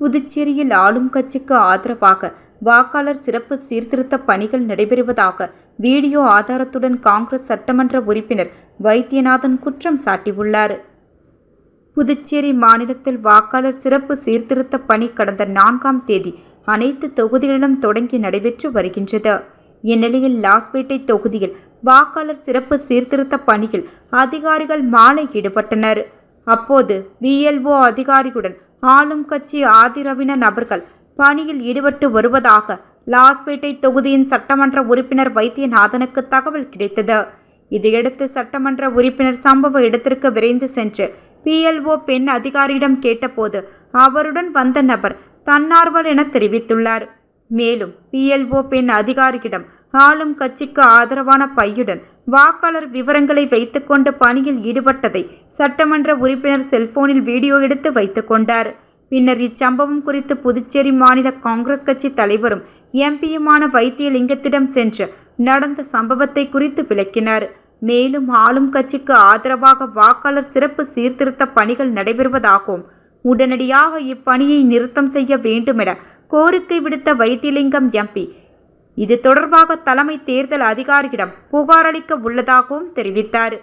புதுச்சேரியில் ஆளும் கட்சிக்கு ஆதரவாக வாக்காளர் சிறப்பு சீர்திருத்த பணிகள் நடைபெறுவதாக வீடியோ ஆதாரத்துடன் காங்கிரஸ் சட்டமன்ற உறுப்பினர் வைத்தியநாதன் குற்றம் சாட்டியுள்ளார். புதுச்சேரி மாநிலத்தில் வாக்காளர் சிறப்பு சீர்திருத்த பணி கடந்த 4ஆம் தேதி அனைத்து தொகுதிகளிலும் தொடங்கி நடைபெற்று வருகின்றது. இந்நிலையில் லாஸ்பேட்டை தொகுதியில் வாக்காளர் சிறப்பு சீர்திருத்த பணியில் அதிகாரிகள் மாலை ஈடுபட்டனர். அப்போது BLO அதிகாரியுடன் ஆளும் கட்சி ஆதிரவின நபர்கள் பணியில் ஈடுபட்டு வருவதாக லாஸ்பேட்டை தொகுதியின் சட்டமன்ற உறுப்பினர் வைத்தியநாதனுக்கு தகவல் கிடைத்தது. இதையடுத்து சட்டமன்ற உறுப்பினர் சம்பவ இடத்திற்கு விரைந்து சென்று PLO பெண் அதிகாரியிடம் கேட்டபோது அவருடன் வந்த நபர் தன்னார்வல் என தெரிவித்துள்ளார். மேலும் PLO பெண் அதிகாரியிடம் ஆளும் கட்சிக்கு ஆதரவான பையுடன் வாக்காளர் விவரங்களை வைத்துக்கொண்டு பணியில் ஈடுபட்டதை சட்டமன்ற உறுப்பினர் செல்போனில் வீடியோ எடுத்து வைத்துக் கொண்டார். பின்னர் இச்சம்பவம் குறித்து புதுச்சேரி மாநில காங்கிரஸ் கட்சி தலைவரும் MPயுமான வைத்தியலிங்கத்திடம் சென்று நடந்த சம்பவத்தை குறித்து விளக்கினார். மேலும் ஆளும் கட்சிக்கு ஆதரவாக வாக்காளர் சிறப்பு சீர்திருத்த பணிகள் நடைபெறுவதாகவும் உடனடியாக இப்பணியை நிறுத்தம் செய்ய வேண்டுமென கோரிக்கை விடுத்த வைத்தியலிங்கம் MP இது தொடர்பாக தலைமை தேர்தல் அதிகாரியிடம் புகார் அளிக்க உள்ளதாகவும் தெரிவித்தார்.